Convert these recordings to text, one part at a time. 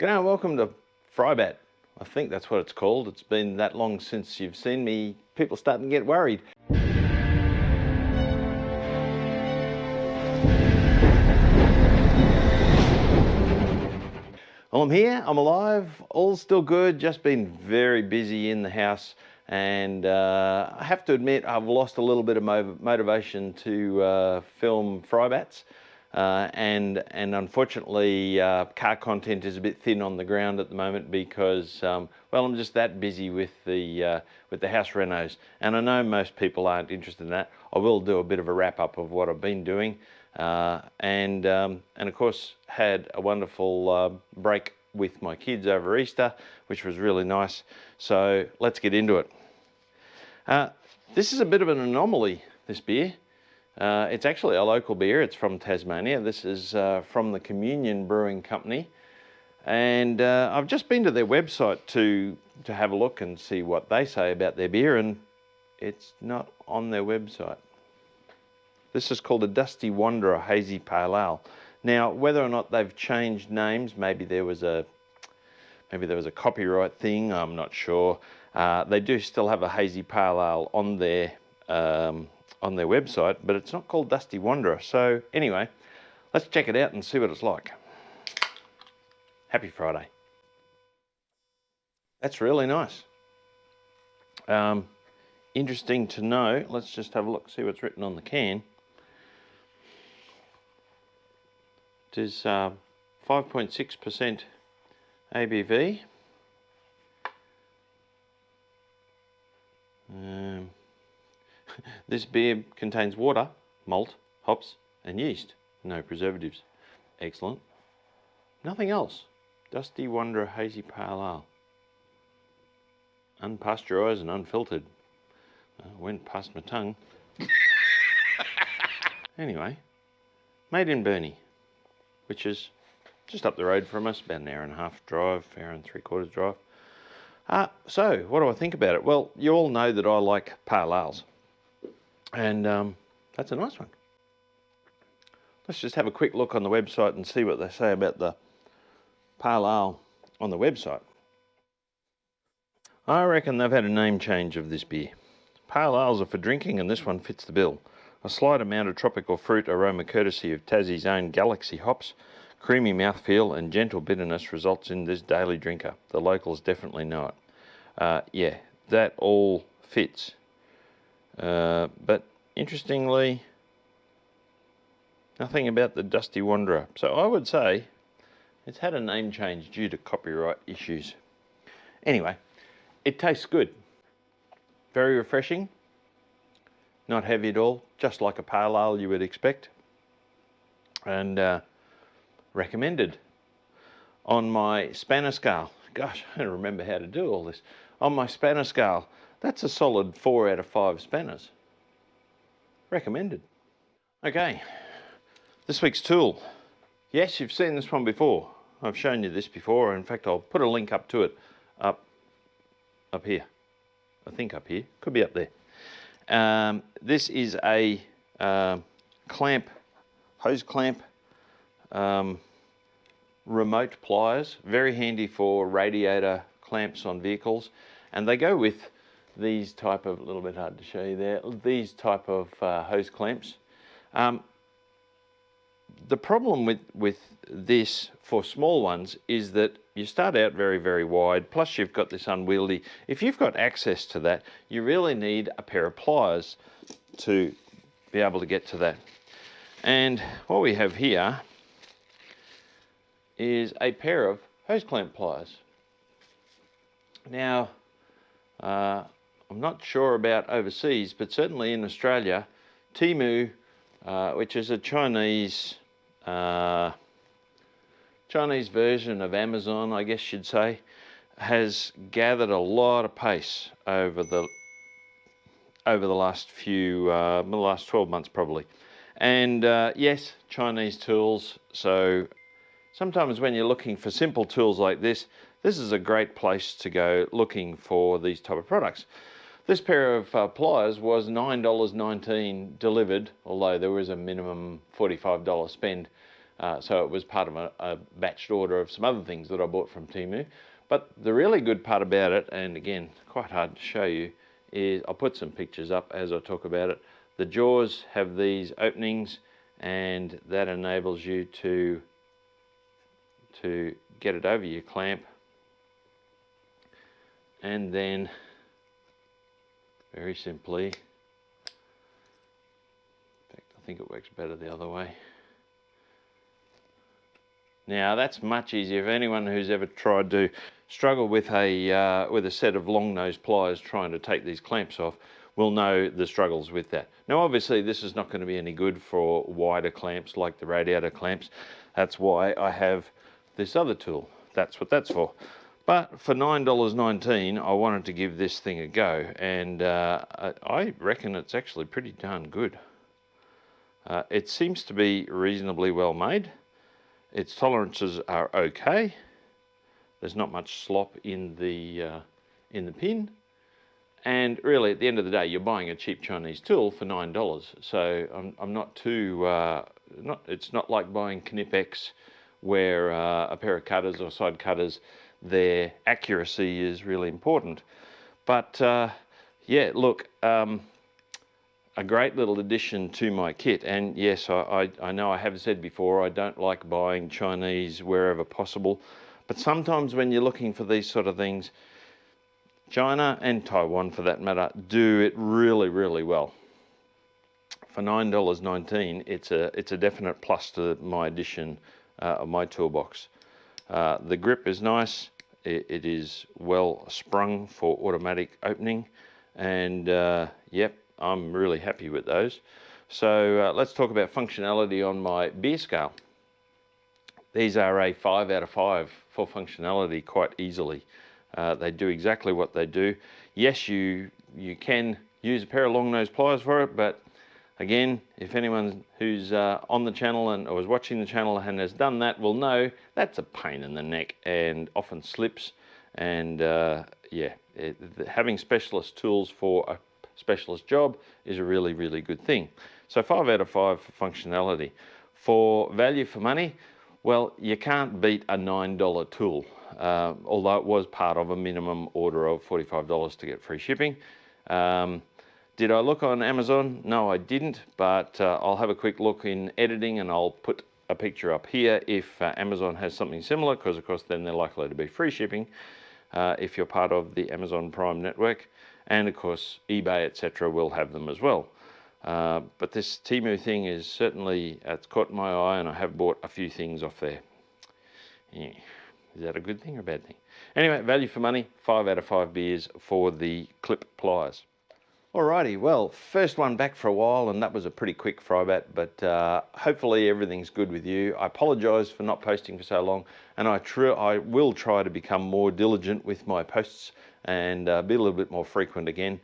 G'day and welcome to FriBaT. I think that's what it's called. It's been that long since you've seen me. People starting to get worried. Well, I'm here, I'm alive, all's still good, just been very busy in the house, and I have to admit I've lost a little bit of motivation to film FriBaTs. And unfortunately car content is a bit thin on the ground at the moment because well, I'm just that busy with the house renos, and I know most people aren't interested in that. I will do a bit of a wrap up of what I've been doing, and of course had a wonderful break with my kids over Easter, which was really nice. So let's get into it. This is a bit of an anomaly, this beer. It's actually a local beer. It's from Tasmania. This is from the Communion Brewing Company, and I've just been to their website to have a look and see what they say about their beer, and it's not on their website. This is called a Dusty Wanderer Hazy Pale Ale. Now, whether or not they've changed names, maybe there was a copyright thing, I'm not sure. They do still have a Hazy Pale Ale on their website, but it's not called Dusty Wanderer. So anyway, let's check it out and see what it's like. Happy Friday. That's really nice. Interesting to know. Let's just have a look, see what's written on the can. It is 5.6% ABV. This beer contains water, malt, hops and yeast. No preservatives. Excellent. Nothing else. Dusty Wanderer Hazy Pale Ale. Unpasteurised and unfiltered. Went past my tongue. Anyway, made in Burnie, which is just up the road from us, about an hour and a half drive, hour and 3/4 drive. So, what do I think about it? Well, you all know that I like pale ales. And that's a nice one. Let's just have a quick look on the website and see what they say about the pale ale on the website. I reckon they've had a name change of this beer. Pale ales are for drinking, and this one fits the bill. A slight amount of tropical fruit aroma courtesy of Tassie's own Galaxy hops, creamy mouthfeel and gentle bitterness results in this daily drinker. The locals definitely know it. Yeah, that all fits. But interestingly, nothing about the Dusty Wanderer. So I would say it's had a name change due to copyright issues. Anyway, it tastes good. Very refreshing. Not heavy at all, just like a pale ale you would expect. And recommended. On my spanner scale, gosh, I don't remember how to do all this. On my spanner scale, that's a solid 4 out of 5 spanners. Recommended. Okay, this week's tool. Yes, you've seen this one before. I've shown you this before. In fact, I'll put a link up to it up here. I think up here, could be up there. This is a hose clamp, remote pliers, very handy for radiator clamps on vehicles, and they go with these type of, a little bit hard to show you there, these type of hose clamps. The problem with this for small ones is that you start out very, very wide, plus you've got this unwieldy. If you've got access to that, you really need a pair of pliers to be able to get to that. And what we have here is a pair of hose clamp pliers. Now, I'm not sure about overseas, but certainly in Australia, Temu, which is a Chinese version of Amazon, I guess you'd say, has gathered a lot of pace over the last 12 months probably. And yes, Chinese tools. So sometimes when you're looking for simple tools like this is a great place to go looking for these type of products. This pair of pliers was $9.19 delivered, although there was a minimum $45 spend. So it was part of a batched order of some other things that I bought from Temu. But the really good part about it, and again, quite hard to show you, is I'll put some pictures up as I talk about it. The jaws have these openings, and that enables you to get it over your clamp, and then very simply, in fact I think it works better the other way. Now that's much easier. If anyone who's ever tried to struggle with a set of long nose pliers trying to take these clamps off will know the struggles with that. Now obviously this is not going to be any good for wider clamps like the radiator clamps. That's why I have this other tool. That's what that's for. But for $9.19 I wanted to give this thing a go, and I reckon it's actually pretty darn good. It seems to be reasonably well made. Its tolerances are okay. There's not much slop in the pin, and really at the end of the day you're buying a cheap Chinese tool for $9. So I'm not too it's not like buying Knipex where a pair of cutters or side cutters, their accuracy is really important. But yeah, look, a great little addition to my kit. And yes, I know I have said before I don't like buying Chinese wherever possible, but sometimes when you're looking for these sort of things, China and Taiwan for that matter do it really, really well. For $9.19 it's a definite plus to my addition of my toolbox. The grip is nice, it is well sprung for automatic opening, and yep, I'm really happy with those. So let's talk about functionality on my beer scale. These are a 5 out of 5 for functionality quite easily. They do exactly what they do. Yes, you can use a pair of long nose pliers for it, but again, if anyone who's on the channel or is watching the channel and has done that will know that's a pain in the neck and often slips. And yeah, having specialist tools for a specialist job is a really, really good thing. So 5 out of 5 for functionality. For value for money, well, you can't beat a $9 tool, although it was part of a minimum order of $45 to get free shipping. Did I look on Amazon? No, I didn't, but I'll have a quick look in editing and I'll put a picture up here if Amazon has something similar, because of course then they're likely to be free shipping if you're part of the Amazon Prime network. And of course eBay, etc. will have them as well. But this Temu thing is certainly, it's caught my eye, and I have bought a few things off there. Yeah. Is that a good thing or a bad thing? Anyway, value for money, 5 out of 5 beers for the clip pliers. Alrighty, well, first one back for a while, and that was a pretty quick FriBaT, but hopefully everything's good with you. I apologise for not posting for so long, and I will try to become more diligent with my posts and be a little bit more frequent again.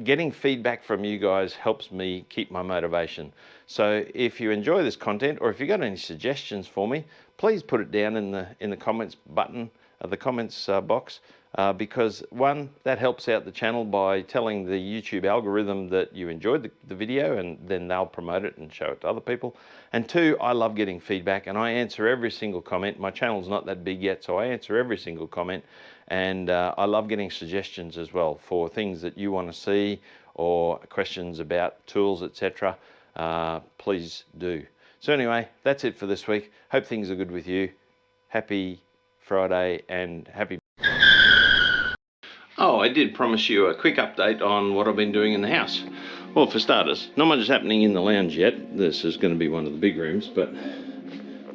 Getting feedback from you guys helps me keep my motivation. So if you enjoy this content, or if you've got any suggestions for me, please put it down in the comments button, the comments box. Because one, that helps out the channel by telling the YouTube algorithm that you enjoyed the video, and then they'll promote it and show it to other people. And two, I love getting feedback, and I answer every single comment. My channel's not that big yet, so I answer every single comment. And I love getting suggestions as well for things that you want to see or questions about tools, etc. Please do. So anyway, that's it for this week. Hope things are good with you. Happy Friday and happy... Oh, I did promise you a quick update on what I've been doing in the house. Well, for starters, not much is happening in the lounge yet. This is going to be one of the big rooms, but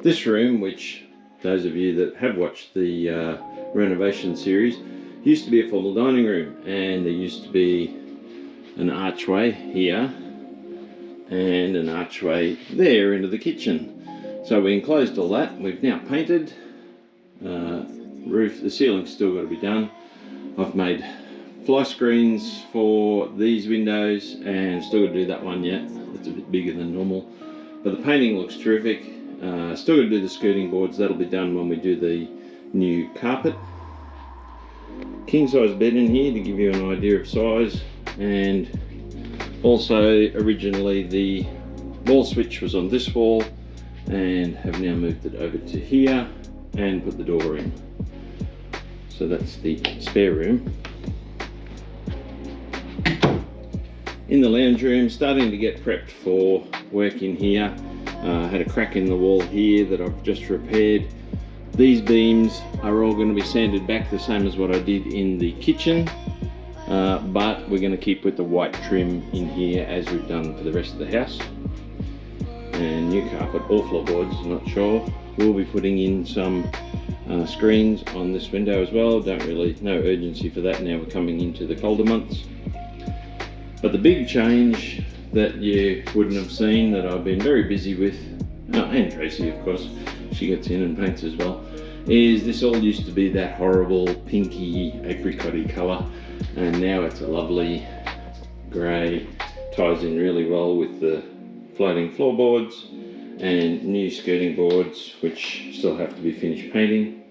this room, which those of you that have watched the renovation series, used to be a formal dining room, and there used to be an archway here and an archway there into the kitchen. So we enclosed all that. We've now painted. Roof, the ceiling's still got to be done. I've made fly screens for these windows and still got to do that one yet. It's a bit bigger than normal, but the painting looks terrific. Still got to do the skirting boards. That'll be done when we do the new carpet. King size bed in here to give you an idea of size, and also originally the wall switch was on this wall, and have now moved it over to here and put the door in. So that's the spare room. In the lounge room, starting to get prepped for work in here. Had a crack in the wall here that I've just repaired. These beams are all going to be sanded back the same as what I did in the kitchen, but we're going to keep with the white trim in here as we've done for the rest of the house. And new carpet or floorboards, not sure. We'll be putting in some screens on this window as well. No urgency for that now we're coming into the colder months. But the big change that you wouldn't have seen, that I've been very busy with, and Tracy of course, she gets in and paints as well, is this all used to be that horrible pinky apricot-y colour, and now it's a lovely grey. Ties in really well with the floating floorboards and new skirting boards, which still have to be finished painting.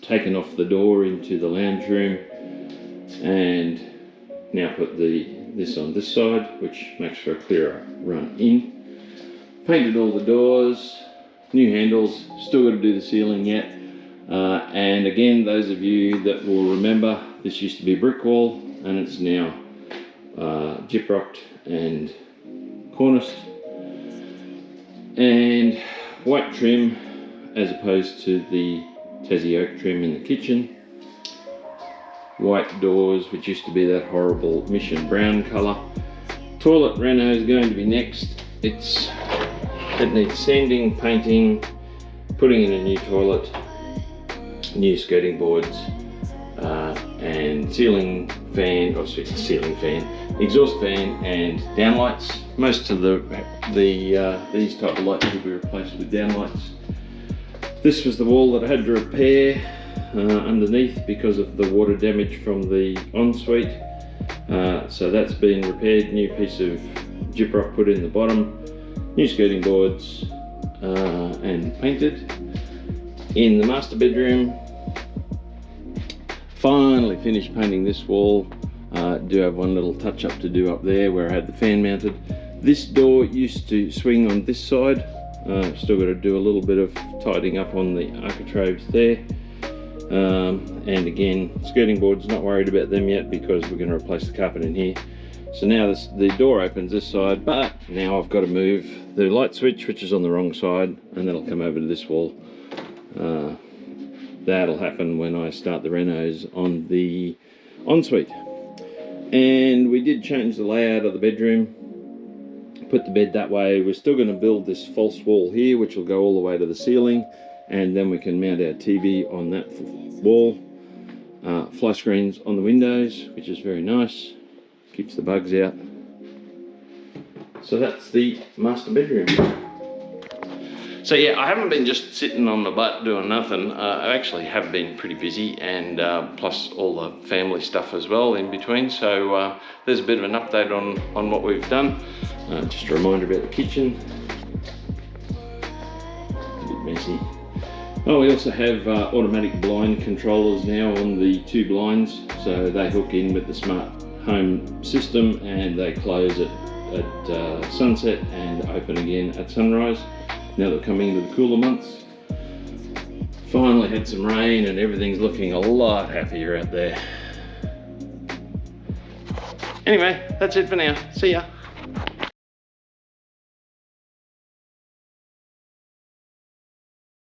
Taken off the door into the lounge room, and now put this on this side, which makes for a clearer run in. Painted all the doors, new handles, still got to do the ceiling yet. And again, those of you that will remember, this used to be brick wall and it's now gyprocked and corniced. And white trim as opposed to the Tassie oak trim in the kitchen. White doors, which used to be that horrible mission brown colour. Toilet reno is going to be next. It needs sanding, painting, putting in a new toilet, new skirting boards, and exhaust fan and downlights. Most of these type of lights will be replaced with downlights. This was the wall that I had to repair underneath because of the water damage from the ensuite. So that's been repaired, new piece of gyprock put in the bottom, new skirting boards and painted. In the master bedroom, finally finished painting this wall. Do have one little touch up to do up there where I had the fan mounted. This door used to swing on this side. Still got to do a little bit of tidying up on the architraves there. And again, skirting boards, not worried about them yet because we're going to replace the carpet in here. So now the door opens this side, but now I've got to move the light switch, which is on the wrong side, and that'll come over to this wall. That'll happen when I start the renos on the ensuite. And we did change the layout of the bedroom, put the bed that way. We're still going to build this false wall here, which will go all the way to the ceiling, and then we can mount our TV on that wall. Fly screens on the windows, which is very nice, keeps the bugs out. So that's the master bedroom. So yeah, I haven't been just sitting on my butt doing nothing. I actually have been pretty busy, and plus all the family stuff as well in between. So there's a bit of an update on what we've done. Just a reminder about the kitchen. A bit messy. Oh, we also have automatic blind controllers now on the two blinds, so they hook in with the smart home system and they close at sunset and open again at sunrise. Now that we're coming into the cooler months. Finally had some rain and everything's looking a lot happier out there. Anyway, that's it for now. See ya.